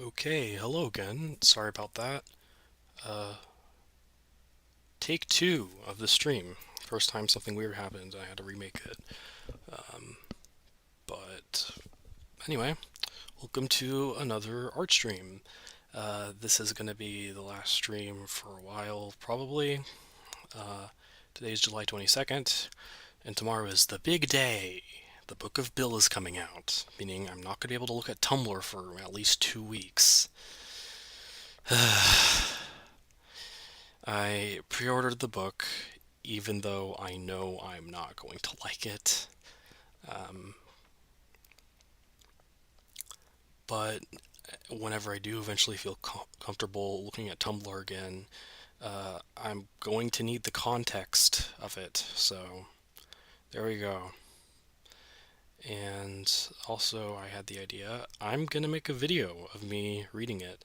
Okay, hello again. Sorry about that. Uh, Take two of the stream. First time something weird happened, I had to remake it. Um, but anyway, welcome to another art stream. This is going to be the last stream for a while, probably. Today's July 22nd, and tomorrow is the big day. The Book of Bill is coming out, meaning I'm not going to be able to look at Tumblr for at least 2 weeks. I pre-ordered the book, even though I know I'm not going to like it. Um, but whenever I do eventually feel comfortable looking at Tumblr again, I'm going to need the context of it. So there we go. And also, I had the idea I'm gonna make a video of me reading it.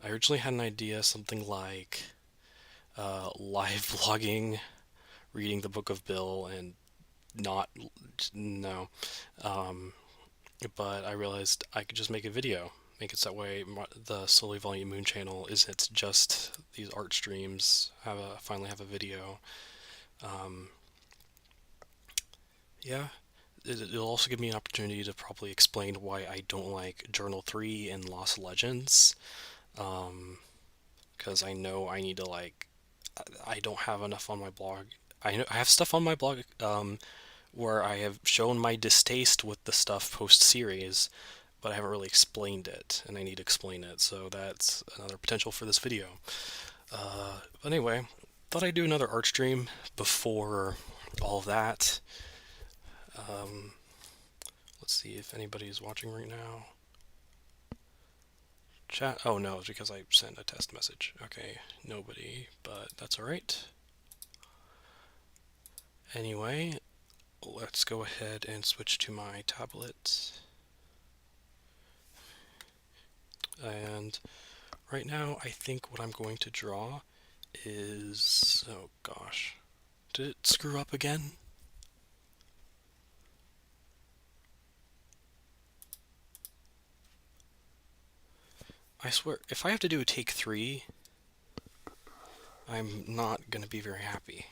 I originally had an idea, something like live vlogging, reading the Book of Bill, and not no. Um, but I realized I could just make a video. Make it so that way the Slowly Volume Moon channel isn't just these art streams. Finally have a video. Um, yeah, it'll also give me an opportunity to probably explain why I don't like Journal 3 and Lost Legends. Um, because I know I need to I don't have enough on my blog. I have stuff on my blog where I have shown my distaste with the stuff post series, but I haven't really explained it, and I need to explain it, so that's another potential for this video. But anyway, thought I'd do another art stream before all of that. Um, let's see if anybody's watching right now. Chat. Oh no, it's because I sent a test message. Okay, nobody, but that's alright. Anyway, let's go ahead and switch to my tablet. And right now, I think what I'm going to draw is... oh gosh. Did it screw up again? I swear, if I have to do a take 3, I'm not going to be very happy.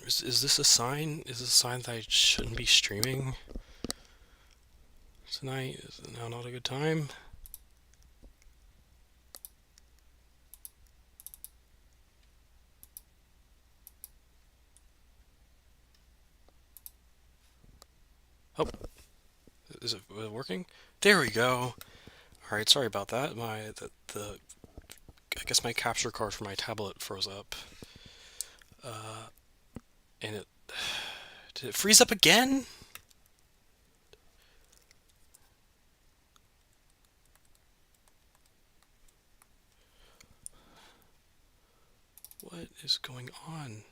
Is this a sign? Is this a sign that I shouldn't be streaming tonight? Is it now not a good time? Oh, is it working? There we go. Alright, sorry about that. I guess my capture card for my tablet froze up. And it... did it freeze up again? What is going on?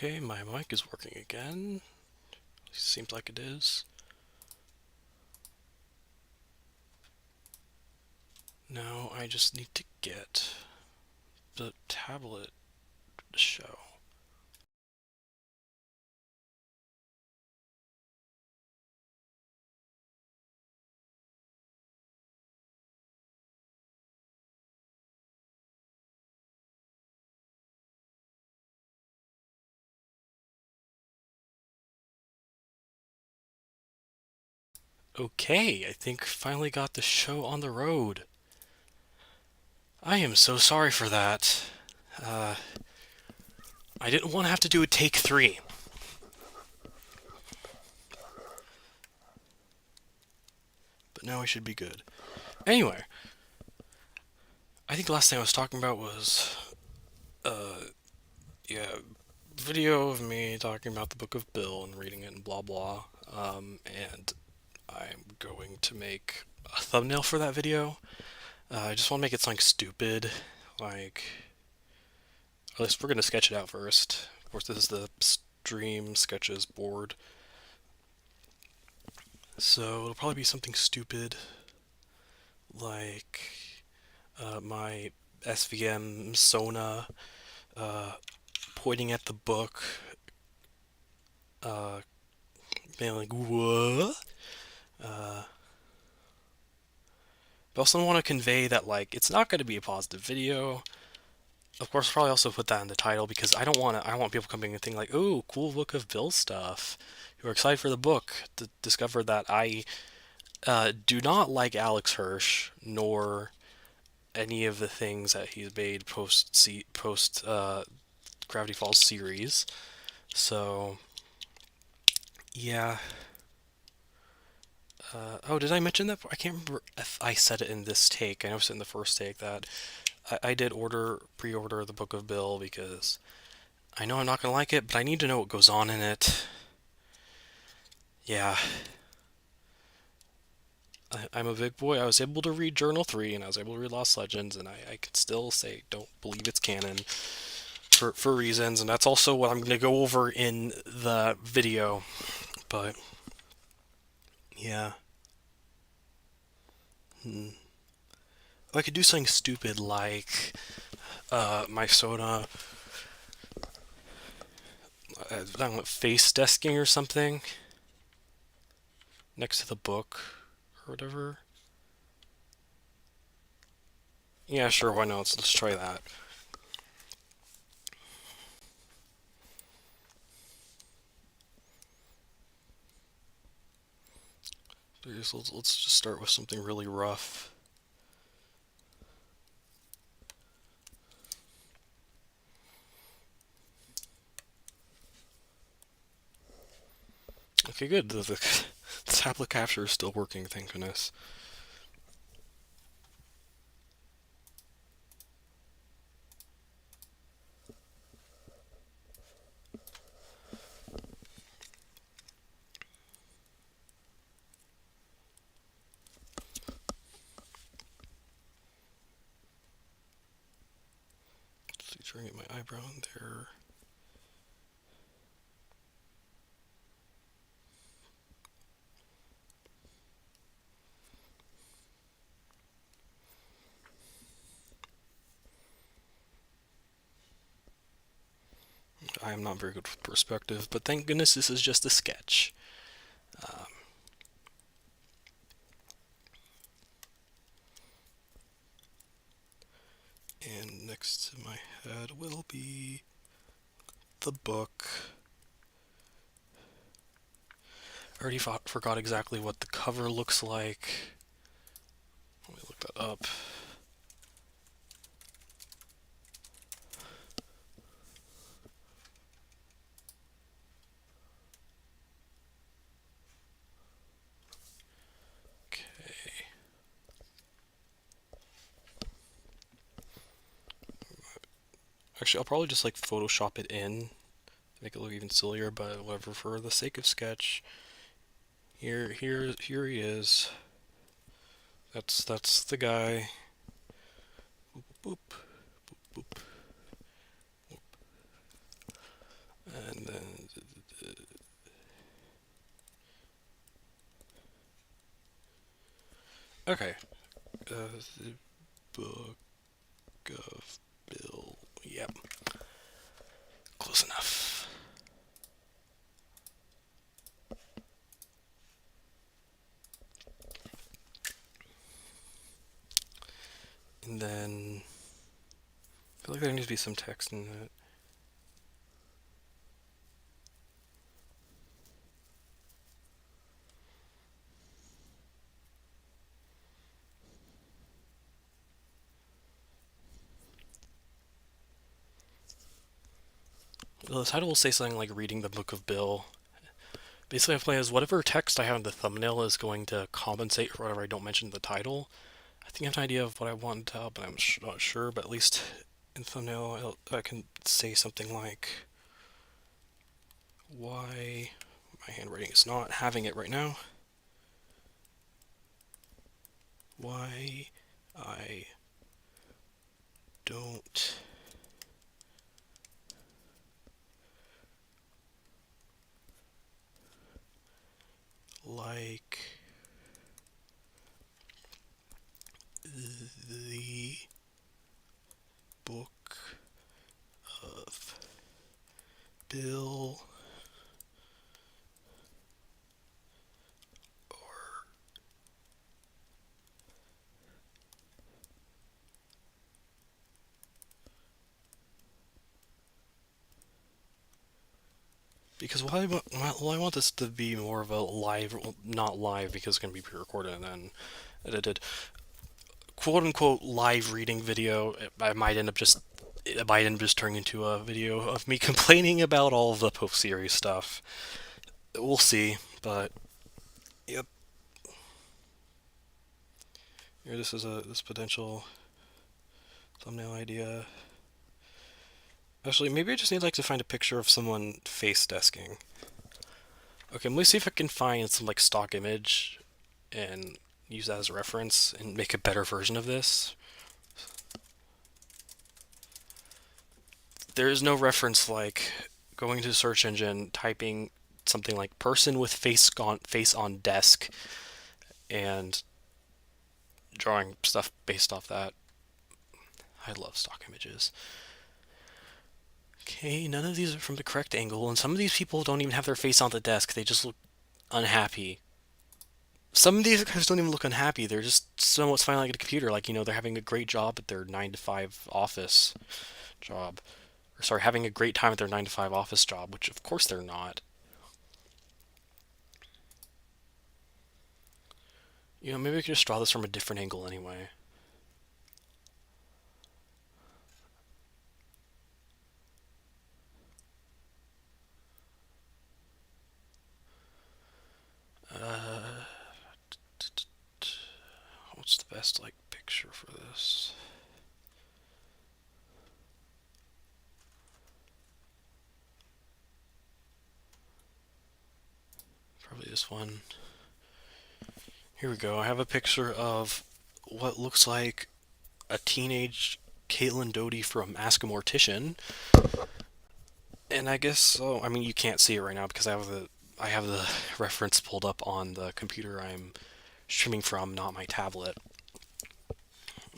Okay, my mic is working again. Seems like it is. Now I just need to get the tablet to show. Okay, I think finally got the show on the road. I am so sorry for that. Uh, I didn't want to have to do a take 3. But now I should be good. Anyway, I think the last thing I was talking about was, yeah, video of me talking about the Book of Bill and reading it and blah blah. And I'm going to make a thumbnail for that video. I just want to make it something stupid, like, at least we're going to sketch it out first. Of course, this is the stream sketches board. So it'll probably be something stupid, like my SVM Sona pointing at the book, being like, what? But also want to convey that, like, it's not going to be a positive video. Of course, I'll probably also put that in the title because I don't want people coming and thinking like, "Oh, cool Book of Bill stuff." Who are excited for the book to discover that I do not like Alex Hirsch nor any of the things that he's made post Gravity Falls series. So yeah. Oh, did I mention that? I can't remember if I said it in this take. I know I said in the first take that I did pre-order the Book of Bill because I know I'm not gonna like it, but I need to know what goes on in it. Yeah, I'm a big boy. I was able to read Journal 3 and I was able to read Lost Legends, and I could still say don't believe it's canon for reasons, and that's also what I'm going to go over in the video. But yeah. I could do something stupid like my soda, I don't know, face desking or something next to the book or whatever. Yeah, sure, why not? Let's try that. Let's just start with something really rough. Okay, good. The tablet capture is still working, thank goodness. Let's see, trying to get my eyebrow in there. I am not very good with perspective, but thank goodness this is just a sketch. And next to my head will be the book. I already forgot exactly what the cover looks like. Let me look that up. Okay. Actually, I'll probably just like Photoshop it in, make it look even sillier, but whatever, for the sake of sketch. Here he is. That's the guy. Boop, boop, boop, boop. And then, okay, the Book of Bill. Yep, close enough. And then, I feel like there needs to be some text in that. Well, the title will say something like "Reading the Book of Bill." Basically, I plan is whatever text I have in the thumbnail is going to compensate for whatever I don't mention in the title. I think I have an idea of what I want to tell, but I'm not sure. But at least in thumbnail, I can say something like, "Why my handwriting is not having it right now. Why I don't like the Book of Bill." Or because I want this to be more of a live, well, not live because it's going to be pre-recorded and then edited, quote unquote live reading video. It might end up just turning into a video of me complaining about all of the post series stuff. We'll see, but yep. Here, this potential thumbnail idea. Actually, maybe I just need like to find a picture of someone face desking. Okay, let me see if I can find some like stock image and use that as a reference and make a better version of this. There is no reference like going to the search engine, typing something like "person with face on desk" and drawing stuff based off that. I love stock images. Okay, none of these are from the correct angle, and some of these people don't even have their face on the desk. They just look unhappy. Some of these guys don't even look unhappy. They're just somewhat smiling at a computer, like, they're having a great job at their 9 to 5 office job. Or, sorry, having a great time at their 9 to 5 office job, which of course they're not. Maybe we could just draw this from a different angle anyway. Uh, what's the best, like, picture for this? Probably this one. Here we go. I have a picture of what looks like a teenage Caitlin Doty from Ask a Mortician. And I guess so. I mean, you can't see it right now because I have the reference pulled up on the computer I'm streaming from, not my tablet.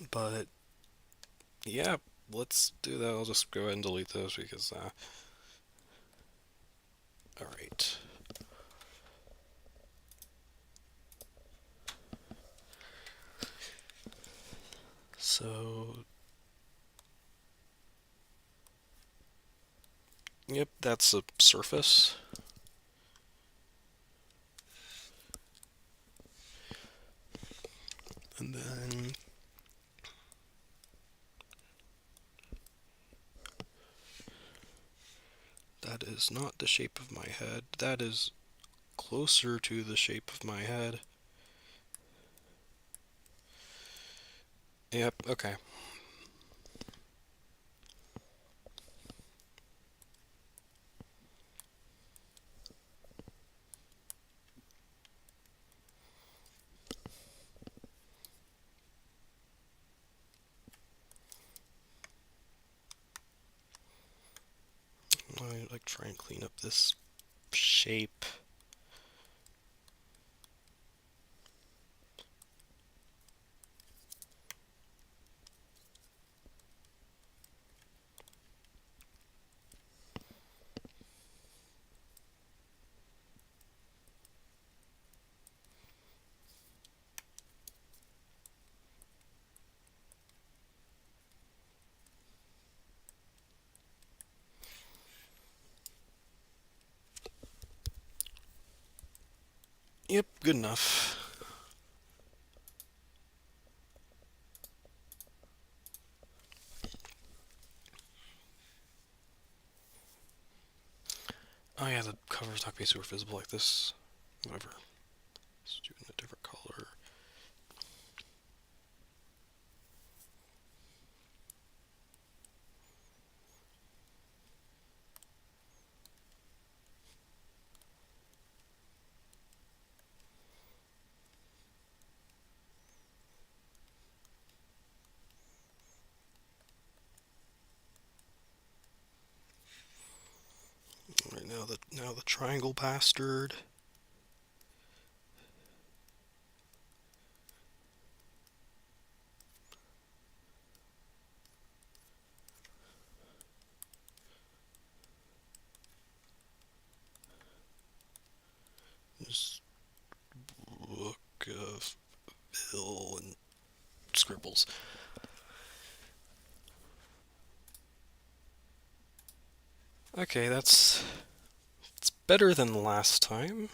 But yeah, let's do that. I'll just go ahead and delete those because all right. So yep, that's a surface. And then that is not the shape of my head. That is closer to the shape of my head. Yep, okay. I like try and clean up this shape. Yep, good enough. Oh yeah, the cover's not going to be super visible like this. Whatever. Let's do it in a different color. Right now the triangle bastard. This book of Bill and scribbles. Okay, that's it's better than last time.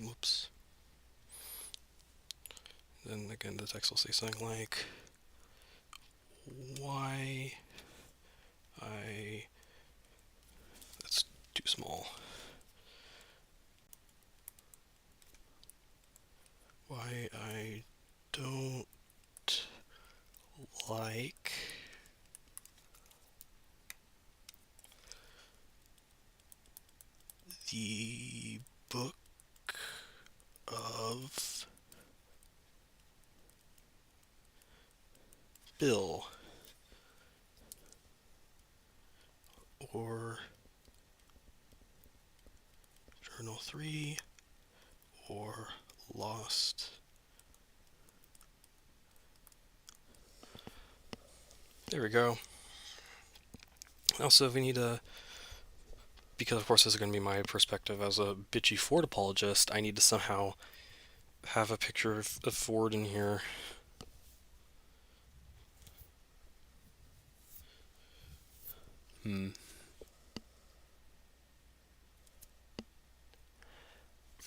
Whoops. Then again, the text will say something like, "Why I." That's too small. Why I don't like the book of Bill or Journal 3 or Lost. There we go. Also, we need a, because of course this is going to be my perspective as a bitchy Ford apologist, I need to somehow have a picture of Ford in here.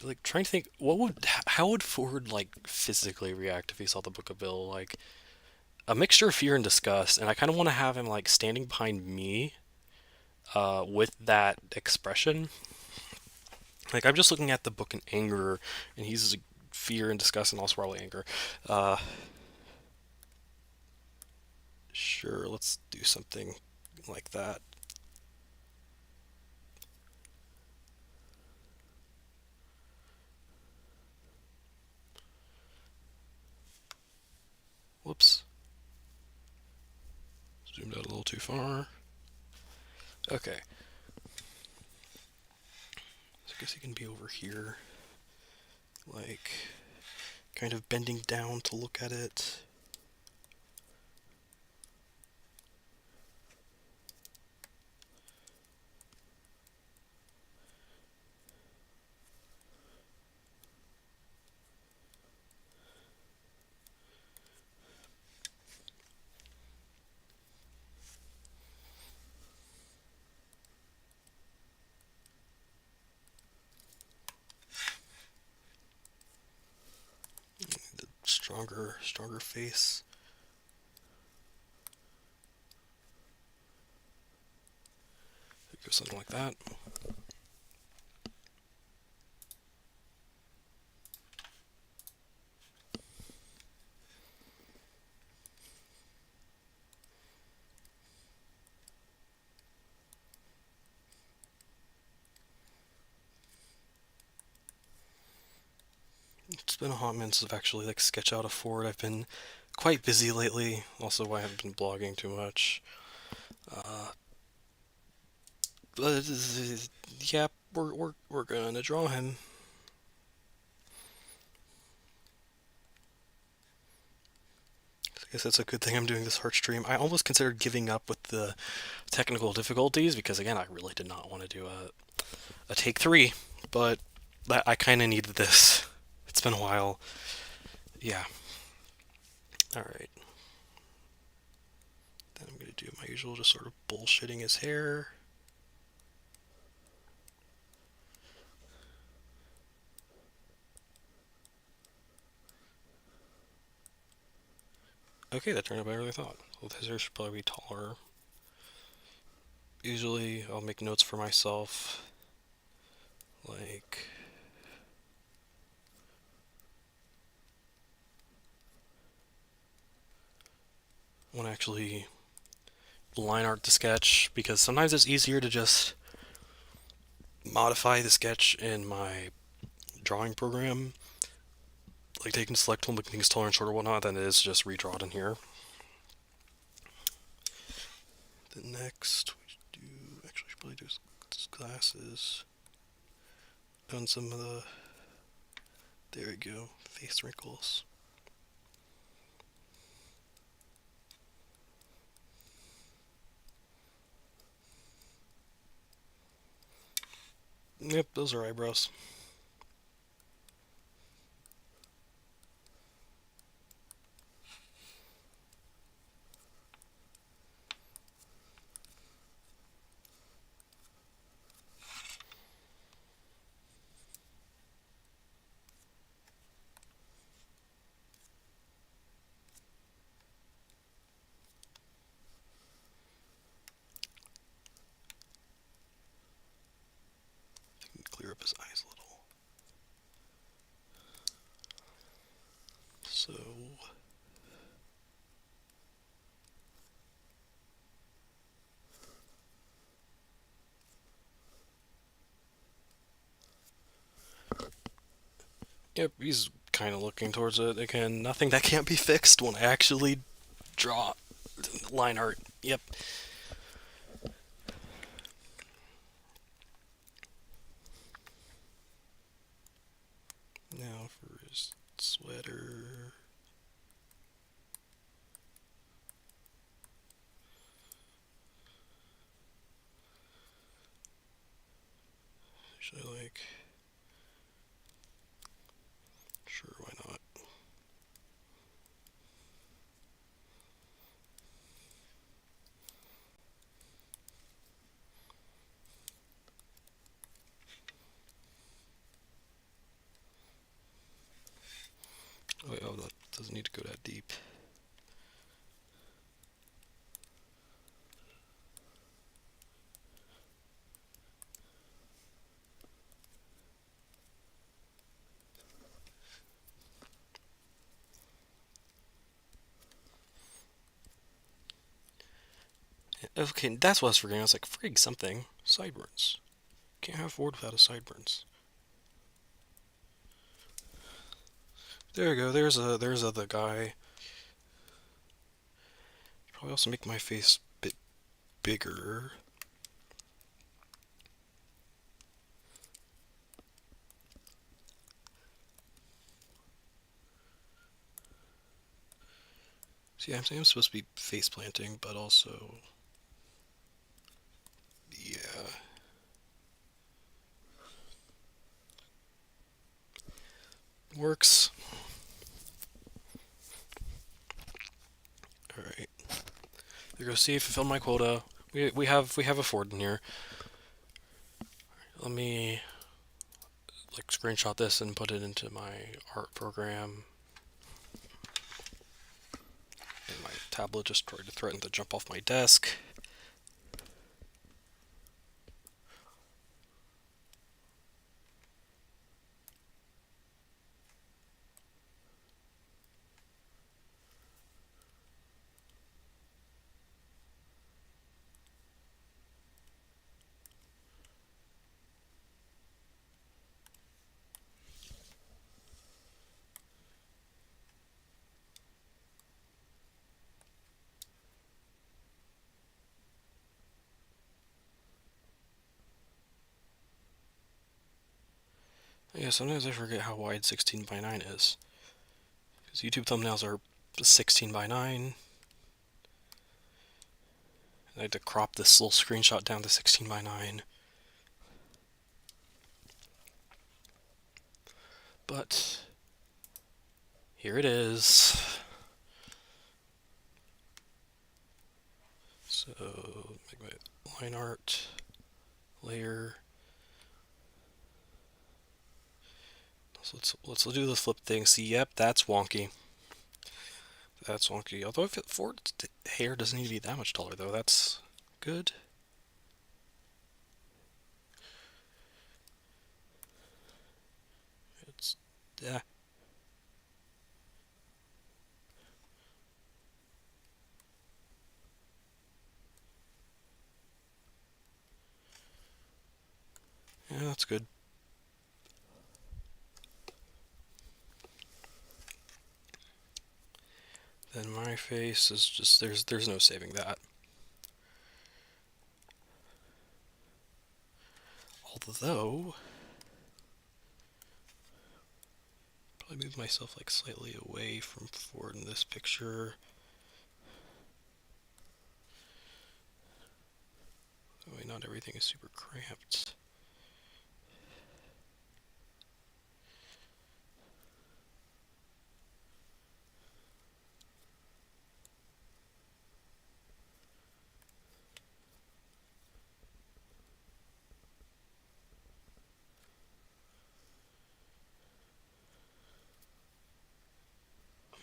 Like trying to think, how would Ford like physically react if he saw the Book of Bill? Like a mixture of fear and disgust, and I kind of want to have him like standing behind me, with that expression. Like I'm just looking at the book in anger, and he's fear and disgust, and also probably anger. Uh, sure, let's do something like that. Whoops, zoomed out a little too far. Okay, so I guess he can be over here, like kind of bending down to look at it. Stronger face. Go something like that. It's been a hot minute since I've actually like sketched out a Ford. I've been quite busy lately. Also, why I haven't been blogging too much. Uh, but yeah, we're gonna draw him. I guess that's a good thing I'm doing this art stream. I almost considered giving up with the technical difficulties because again, I really did not want to do a take three, but I kind of needed this. It's been a while. Yeah. All right. Then I'm gonna do my usual, just sort of bullshitting his hair. Okay, that turned out better than I thought. Well, his hair should probably be taller. Usually, I'll make notes for myself, like when I actually line art the sketch, because sometimes it's easier to just modify the sketch in my drawing program, like taking select tool, making things taller and shorter, whatnot, than it is to just redraw it in here. The next we should do, actually, should probably do his glasses. Done some of the, there we go, face wrinkles. Yep, those are eyebrows. Clear up his eyes a little. So, yep, he's kind of looking towards it. Again, nothing that can't be fixed when I actually draw line art. Yep. Now for his sweater. Should I like? Sure, why not? Oh, wait, oh, that doesn't need to go that deep. Okay, that's what I was forgetting. I was like, frig something. Sideburns. Can't have Ford without a sideburns. There we go. There's the guy. Probably also make my face a bit bigger. See, I'm saying I'm supposed to be face planting, but also, yeah. Works. Alright. There go. See, fulfilled my quota. We have a Ford in here. Let me like screenshot this and put it into my art program. And my tablet just tried to threaten to jump off my desk. Yeah, sometimes I forget how wide 16 by 9 is. Because YouTube thumbnails are 16 by 9. I had to crop this little screenshot down to 16 by 9. But here it is. So, make my line art layer. So let's do the flip thing. See, yep, that's wonky. That's wonky. Although if Ford's hair doesn't need to be that much taller, though, that's good. It's yeah. Yeah, that's good. Then my face is just there's no saving that. Although probably move myself like slightly away from Ford in this picture. That way not everything is super cramped.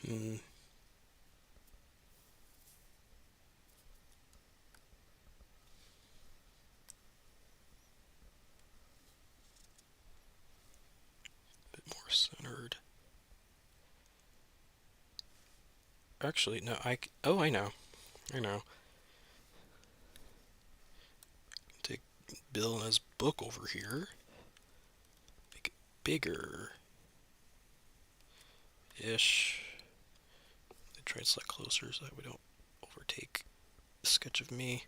Hmm. Bit more centered. Actually, no, oh, I know. I know. Take Bill and his book over here. Make it bigger. Ish. I try to select closer so that we don't overtake the sketch of me.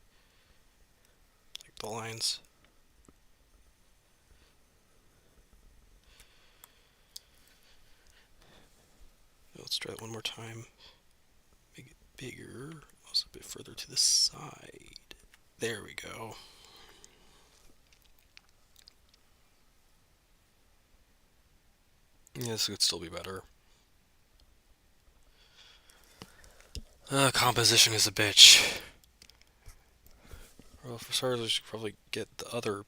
Like the lines. Let's try it one more time. Make it bigger. Also a bit further to the side. There we go. Yeah, this could still be better. Composition is a bitch. Well, for starters, I should probably get the other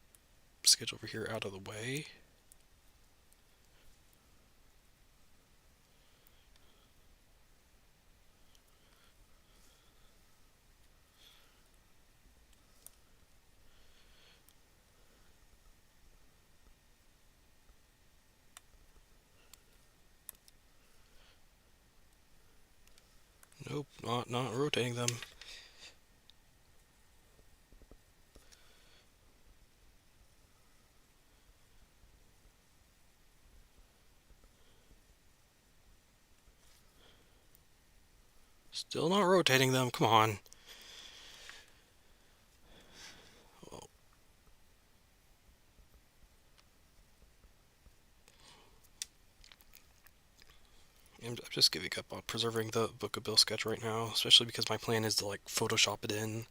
sketch over here out of the way. Nope, not rotating them. Still not rotating them. Come on. Well, I'm just giving up on preserving the Book of Bill sketch right now, especially because my plan is to like Photoshop it in.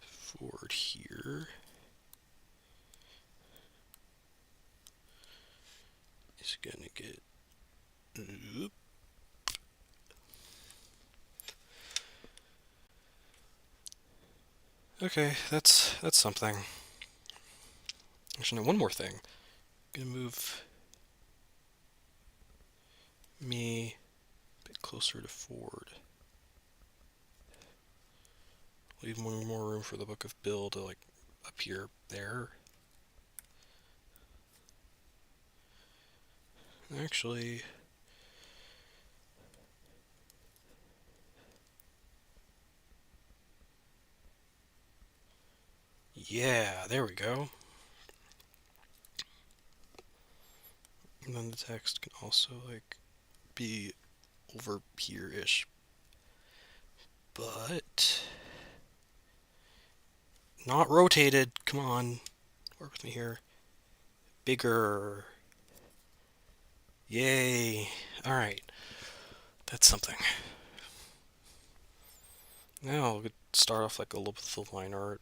Forward here is gonna get. Oop. Okay, that's something. Actually, no, one more thing. I'm gonna move me a bit closer to Ford. Leave more room for the Book of Bill to like appear there. Actually, yeah, there we go. And then the text can also like be over here-ish. But not rotated. Come on. Work with me here. Bigger. Yay. Alright. That's something. Now we'll start off like a little bit of line art.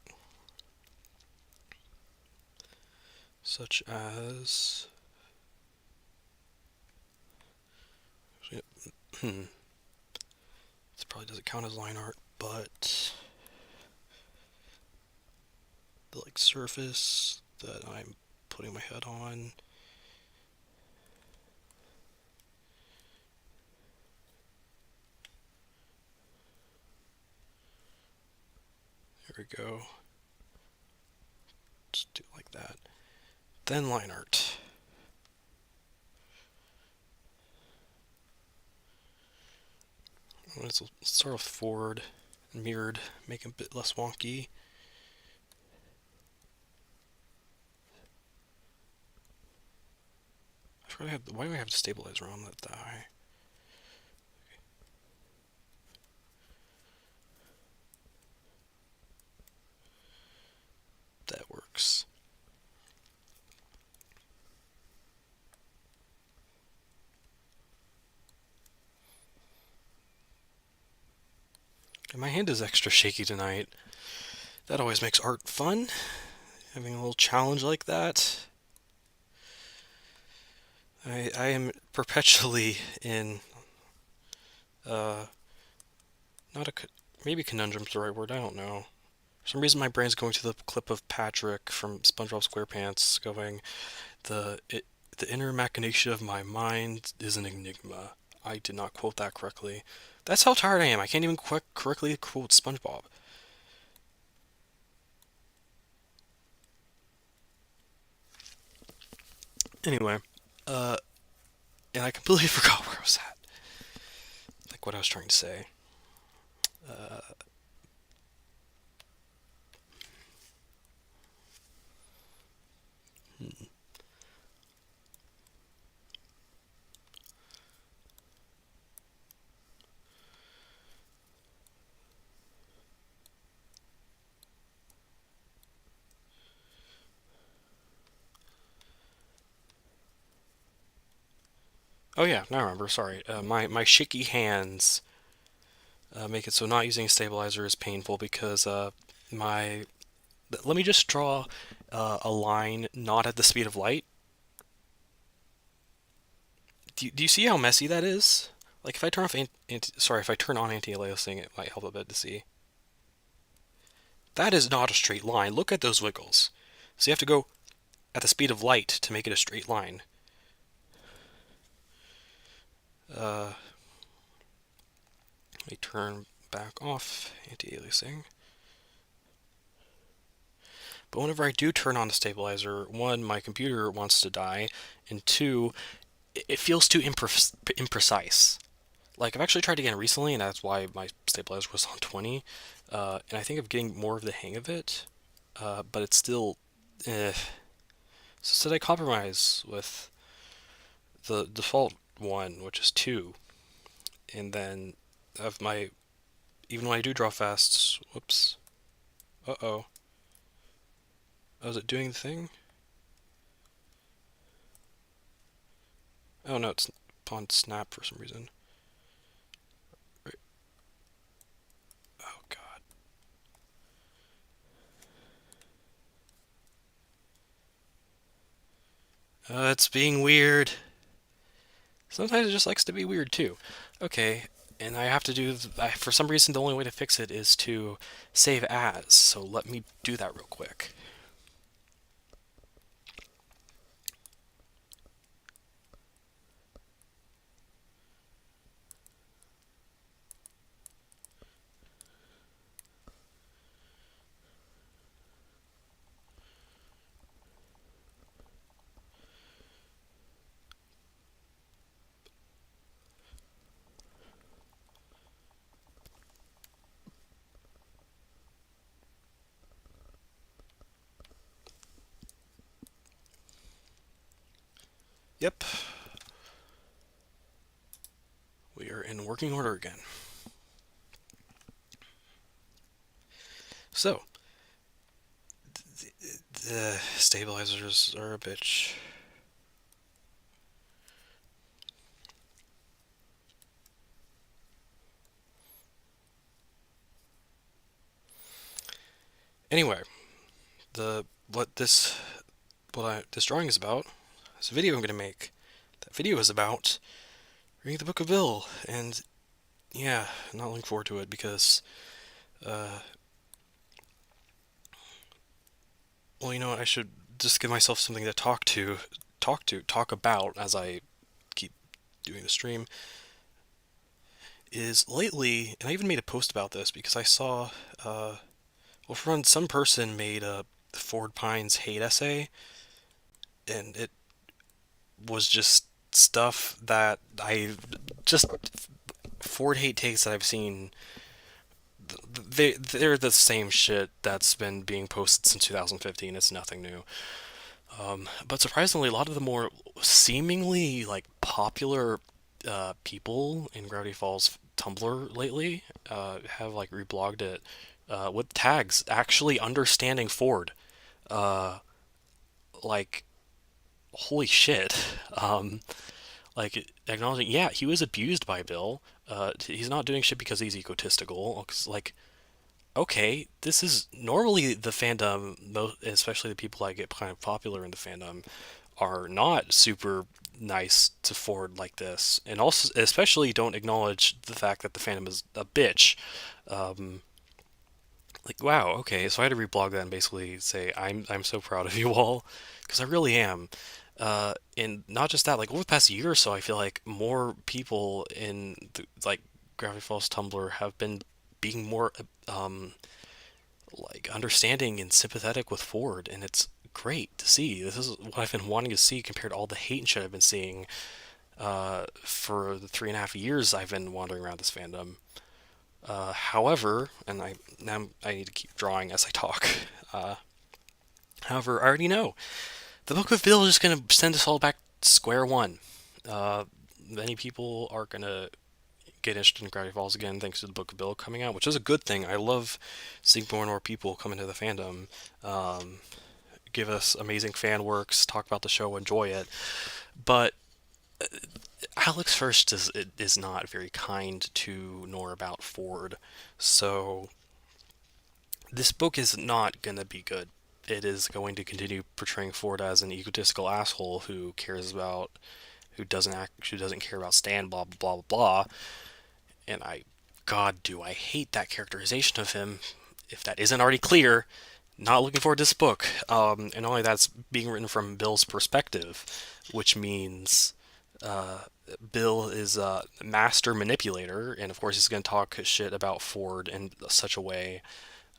Such as... This probably doesn't count as line art, but... the like surface that I'm putting my head on. There we go. Just do it like that. Then line art. Let's start off forward, mirrored, make it a bit less wonky. Why do I have to stabilize around that die? That works. And my hand is extra shaky tonight. That always makes art fun, having a little challenge like that. I am perpetually in, not a, maybe conundrum's the right word, I don't know. For some reason my brain's going to the clip of Patrick from SpongeBob SquarePants going, the inner machination of my mind is an enigma. I did not quote that correctly. That's how tired I am. I can't even correctly quote SpongeBob. Anyway, and I completely forgot where I was at. Like what I was trying to say. Uh, hmm. Oh yeah, now I remember. Sorry. My shaky hands make it so not using a stabilizer is painful because my let me just draw a line not at the speed of light. Do you see how messy that is? Like if I turn off if I turn on anti-aliasing, it might help a bit to see. That is not a straight line. Look at those wiggles. So you have to go at the speed of light to make it a straight line. Let me turn back off anti-aliasing. But whenever I do turn on the stabilizer, one, my computer wants to die, and two, it feels too imprecise. Like, I've actually tried again recently, and that's why my stabilizer was on 20, and I think I'm getting more of the hang of it, but it's still, So did I compromise with the default one, which is 2, and then of my, even when I do draw fast, whoops, uh-oh, oh, is it doing the thing? Oh no, it's on snap for some reason. Right. Oh god. It's being weird. Sometimes it just likes to be weird too. Okay, and I have to do, for some reason, the only way to fix it is to save as. So let me do that real quick. Yep. working order again. So, the stabilizers are a bitch. Anyway, the what this this drawing is about, this video I'm gonna make. That video is about reading the Book of Bill, and yeah, I'm not looking forward to it because, uh, well, you know what? I should just give myself something to talk about as I keep doing the stream. Is lately, and I even made a post about this because I saw, well, from some person made a Ford Pines hate essay, and it was just stuff that I just Ford hate takes that I've seen. They're the same shit that's been being posted since 2015. It's nothing new. But surprisingly, a lot of the more seemingly like popular people in Gravity Falls Tumblr lately have like reblogged it with tags actually understanding Ford. Uh, like holy shit. Like acknowledging, yeah, he was abused by Bill. He's not doing shit because he's egotistical. Like, okay, this is normally the fandom, especially the people that get kind of popular in the fandom, are not super nice to Ford like this, and also especially don't acknowledge the fact that the fandom is a bitch. Um, like, wow, okay, so I had to reblog that and basically say I'm so proud of you all because I really am. And not just that, like over the past year or so, I feel like more people in like Gravity Falls Tumblr have been being more like understanding and sympathetic with Ford, and it's great to see. This is what I've been wanting to see compared to all the hate and shit I've been seeing for the 3.5 years I've been wandering around this fandom. However, and I need to keep drawing as I talk. Uh, however, I already know the Book of Bill is just gonna send us all back to square one. Uh, Many people are gonna get interested in Gravity Falls again thanks to the Book of Bill coming out, which is a good thing. I love seeing more and more people come into the fandom, um, give us amazing fan works, talk about the show, enjoy it. But Alex First is not very kind to nor about Ford, so this book is not going to be good. It is going to continue portraying Ford as an egotistical asshole who cares about, who doesn't care about Stan, blah blah blah blah. And God, do I hate that characterization of him. If that isn't already clear, not looking forward to this book. And only that's being written from Bill's perspective, which means uh, Bill is a master manipulator, and of course he's going to talk shit about Ford in such a way,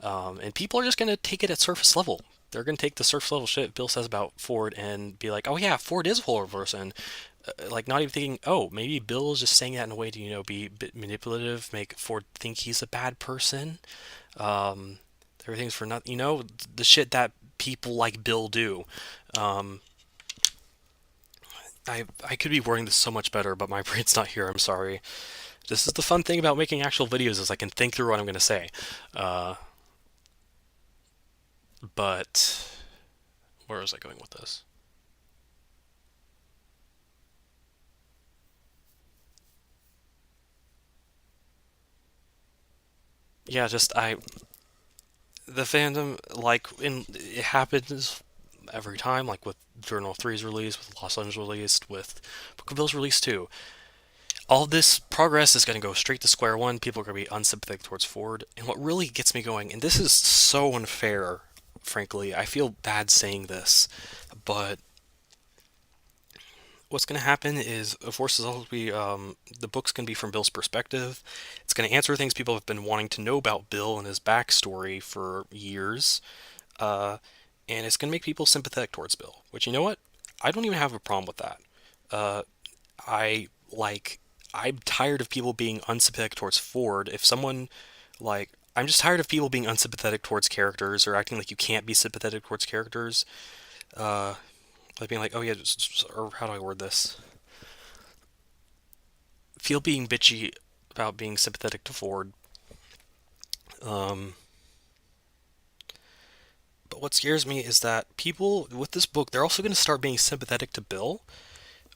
and people are just going to take it at surface level. They're going to take the surface level shit Bill says about Ford and be like, "Oh yeah, Ford is a horrible person." Like not even thinking, "Oh, maybe Bill is just saying that in a way to be a bit manipulative, make Ford think he's a bad person." Um, Everything's for nothing. The shit that people like Bill do. Um, I could be wording this so much better, but my brain's not here. I'm sorry. This is the fun thing about making actual videos is I can think through what I'm going to say. Uh, but where was I going with this? Yeah, just the fandom like it happens every time, like with Journal 3's release, with Lost Legends released, with Book of Bill's release too. All this progress is going to go straight to square one. People are going to be unsympathetic towards Ford. And what really gets me going, and this is so unfair, frankly, I feel bad saying this, but what's going to happen is, of course, the book's going to be from Bill's perspective. It's going to answer things people have been wanting to know about Bill and his backstory for years. Uh, and it's going to make people sympathetic towards Bill, which, you know what? I don't even have a problem with that. Uh, I like I'm tired of people being unsympathetic towards Ford. If someone like I'm just tired of people being unsympathetic towards characters or acting like you can't be sympathetic towards characters. Uh, like being like, oh yeah, or how do I word this? Feel being bitchy about being sympathetic to Ford. Um, but what scares me is that people with this book, they're also going to start being sympathetic to Bill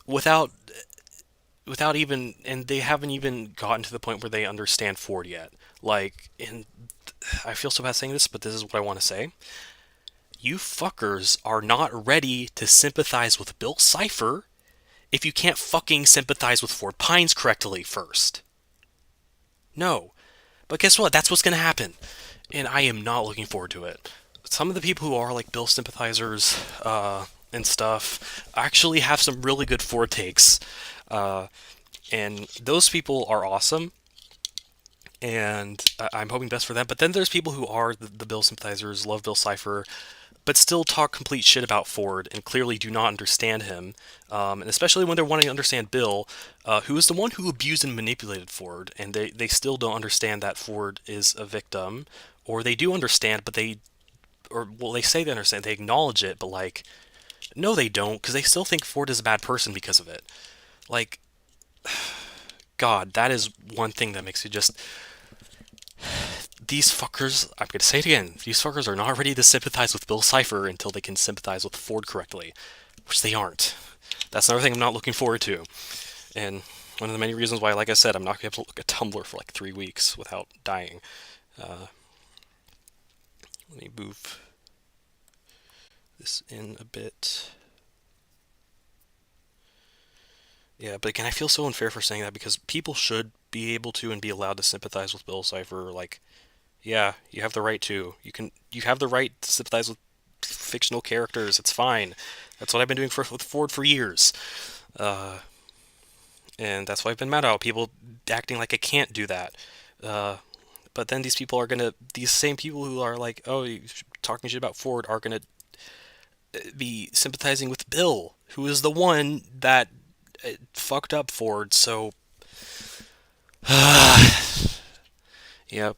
without even, and they haven't even gotten to the point where they understand Ford yet. Like, and I feel so bad saying this, but this is what I want to say. You fuckers are not ready to sympathize with Bill Cipher if you can't fucking sympathize with Ford Pines correctly first. No. But guess what? That's what's going to happen. And I am not looking forward to it. Some of the people who are like Bill sympathizers and stuff actually have some really good Ford takes. Uh, and those people are awesome. And I'm hoping best for them. But then there's people who are the Bill sympathizers, love Bill Cipher, but still talk complete shit about Ford and clearly do not understand him. And especially when they're wanting to understand Bill, who is the one who abused and manipulated Ford, and they still don't understand that Ford is a victim, or they do understand, but they say they understand, they acknowledge it, but like, no, they don't, because they still think Ford is a bad person because of it. Like, God, that is one thing that makes you just these fuckers, I'm going to say it again, these fuckers are not ready to sympathize with Bill Cipher until they can sympathize with Ford correctly, which they aren't. That's another thing I'm not looking forward to. And one of the many reasons why, like I said, I'm not going to be able to look at Tumblr for like 3 weeks without dying. Uh, Let me move this in a bit. Yeah, but again, I feel so unfair for saying that because people should be able to and be allowed to sympathize with Bill Cipher. Like, yeah, you have the right to. You have the right to sympathize with fictional characters. It's fine. That's what I've been doing with Ford for years. Uh, and that's why I've been mad about people acting like I can't do that. Uh, but then these same people who are like, oh, you talking shit about Ford are gonna be sympathizing with Bill, who is the one that fucked up Ford. So, yep.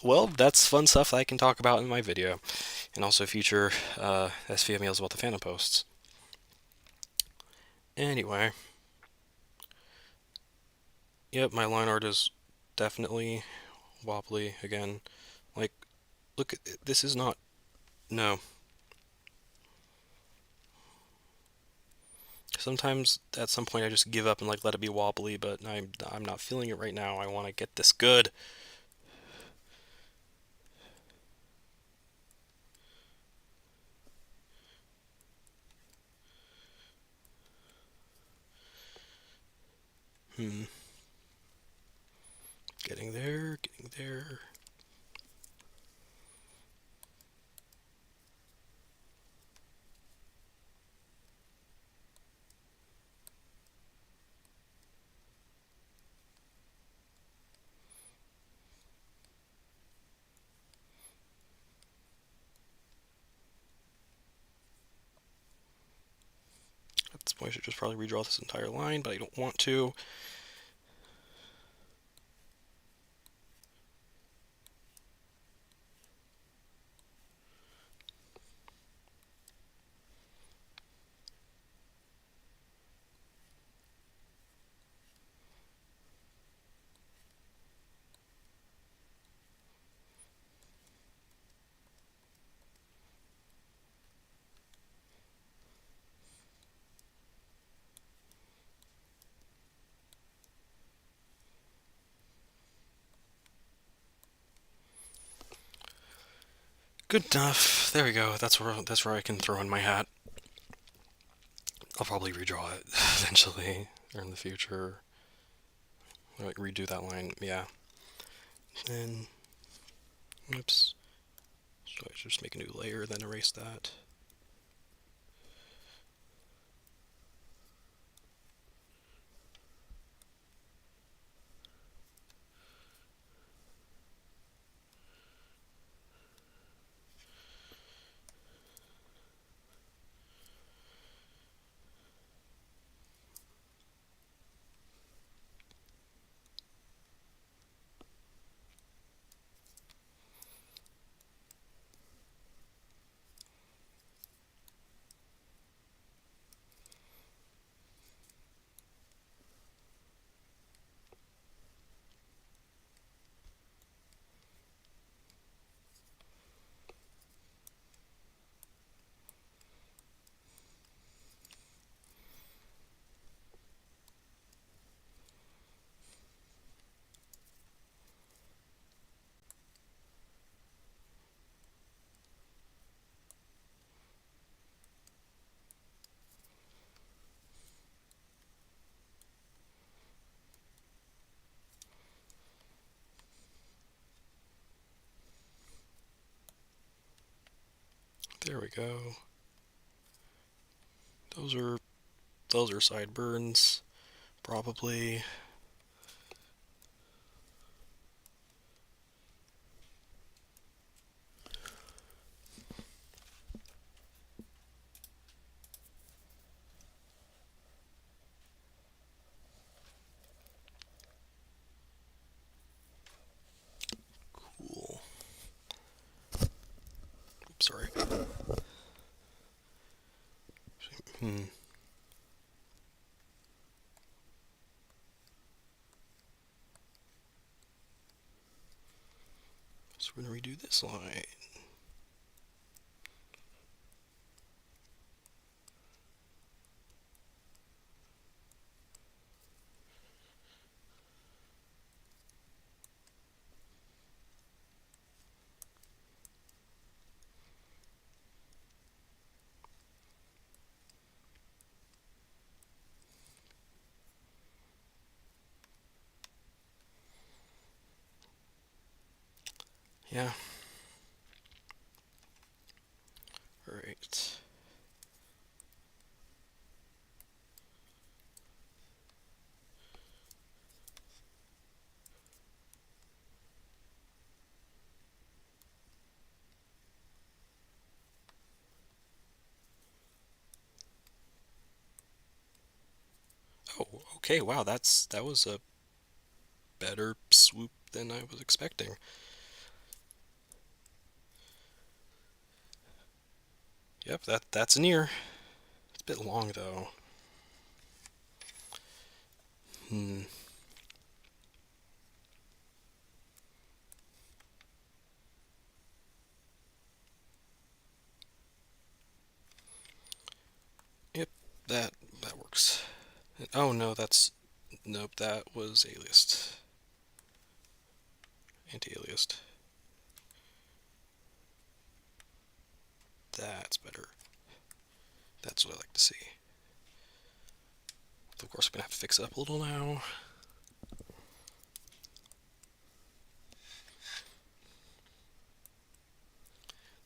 Well, that's fun stuff that I can talk about in my video, and also future SVM meals about the Phantom posts. Anyway, yep, my line art is definitely wobbly again. Like, look, this is not. No. Sometimes at some point I just give up and like let it be wobbly, but I'm not feeling it right now. I want to get this good. Hmm. Getting there, getting there. At this point I should just probably redraw this entire line, but I don't want to. Good enough. There we go. That's where I can throw in my hat. I'll probably redraw it eventually or in the future. Like redo that line. Yeah. Then, oops. So I should just make a new layer, then erase that. There we go. Those are those are sideburns, probably. Cool. Oops, sorry. Hmm. So we're gonna redo this line. Yeah. Alright. Oh, okay, wow, that was a better swoop than I was expecting. Yep, that's an ear. It's a bit long though. Hmm. Yep, that works. Oh no, that's nope, that was aliased. Anti-aliased. That's better. That's what I like to see. Of course, I'm gonna have to fix it up a little now.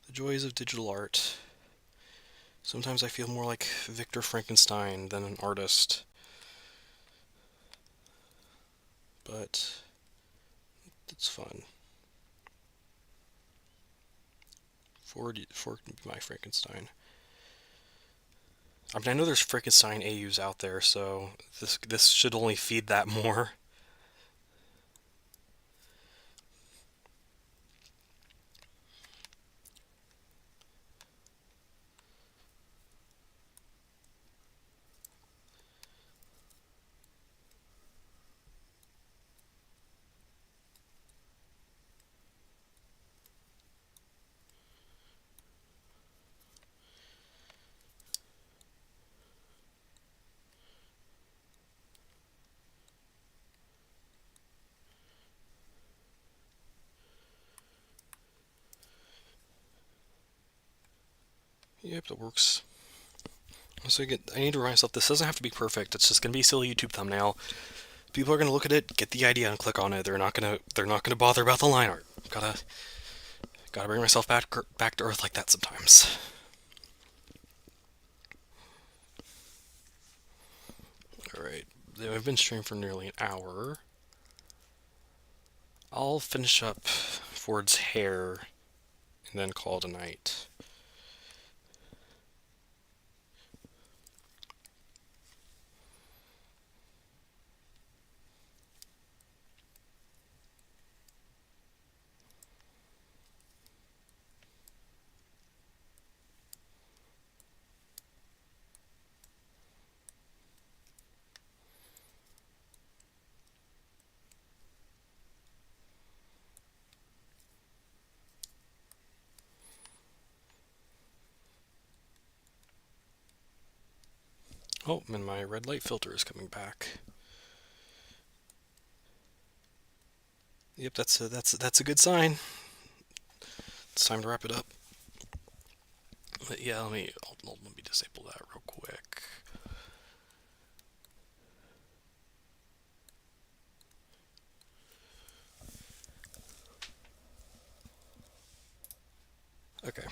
The joys of digital art. Sometimes I feel more like Victor Frankenstein than an artist. But it's fun. For my Frankenstein. I mean, I know there's Frankenstein AUs out there, so this should only feed that more. Yep, that works. So I need to remind myself this doesn't have to be perfect. It's just gonna be a silly YouTube thumbnail. People are gonna look at it, get the idea, and click on it. They're not gonna bother about the line art. Gotta bring myself back to earth like that sometimes. All right, I've been streaming for nearly an hour. I'll finish up Ford's hair and then call it a night. Oh, and my red light filter is coming back. Yep, that's a good sign. It's time to wrap it up. But yeah, let me disable that real quick. Okay.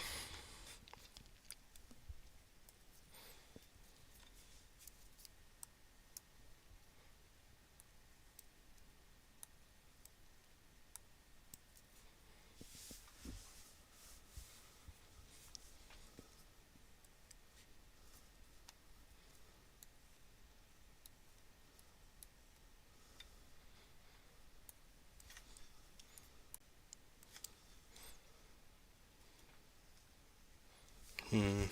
Hmm.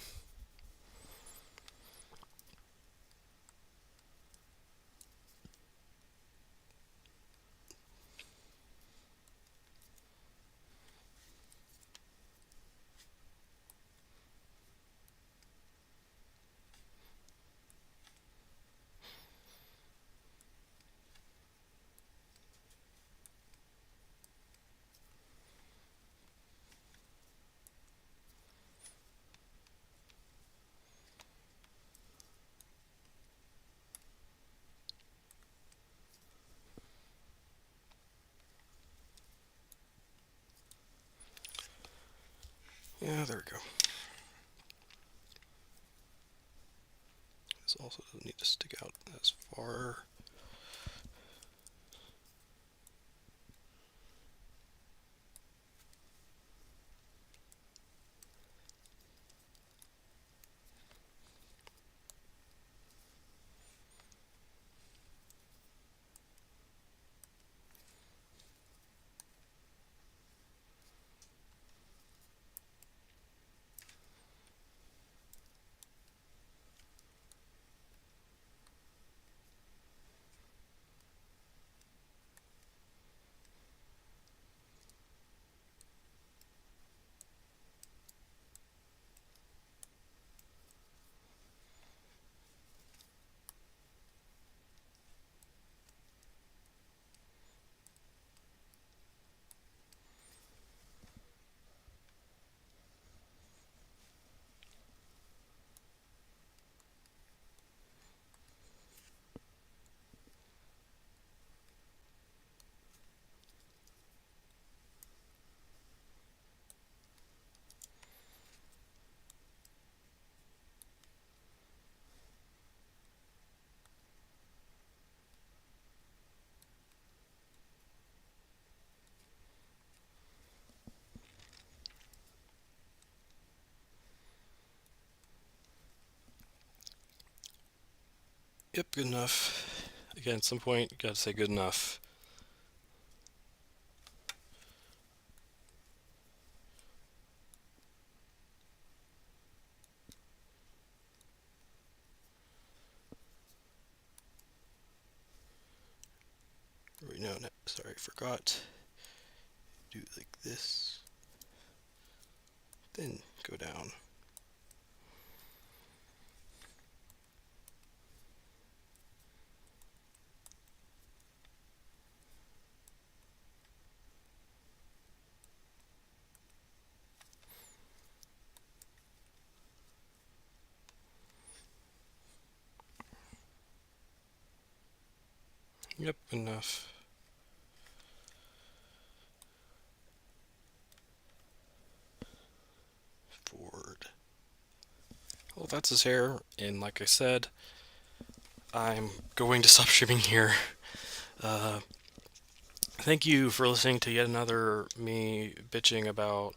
Yeah, there we go. This also doesn't need to stick out as far. Yep, good enough. Again, at some point, you gotta say good enough. Right now, no, sorry, forgot. Do it like this. Then go down. Yep, enough. Forward. Well, that's his hair, and like I said, I'm going to stop streaming here. Uh, Thank you for listening to yet another me bitching about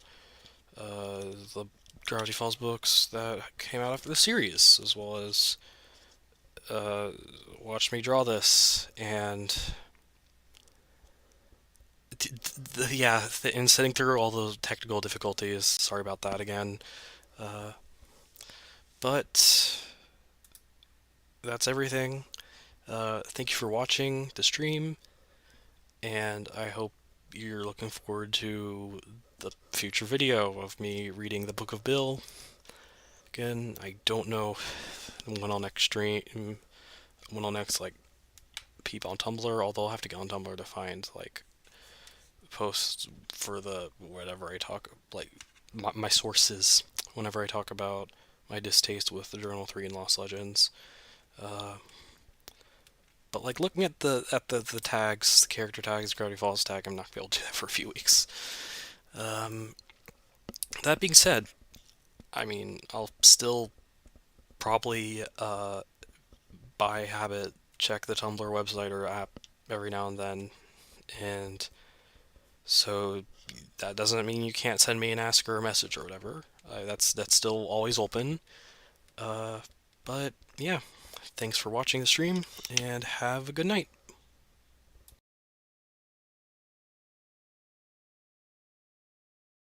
the Gravity Falls books that came out after the series, as well as uh, watch me draw this. And yeah, in sitting through all the technical difficulties, sorry about that again. Uh, but that's everything. Thank you for watching the stream, and I hope you're looking forward to the future video of me reading the Book of Bill. Again, I don't know when I'll next stream, when I'll next like peep on Tumblr. Although I'll have to get on Tumblr to find like posts for the whatever I talk like my sources whenever I talk about my distaste with the Journal 3 and Lost Legends. Uh, but like looking at the tags, the character tags, Gravity Falls tag, I'm not gonna be able to do that for a few weeks. Um, that being said, I mean I'll still probably by habit check the Tumblr website or app every now and then, and so that doesn't mean you can't send me an ask or a message or whatever. That's still always open. Uh, but yeah, thanks for watching the stream and have a good night.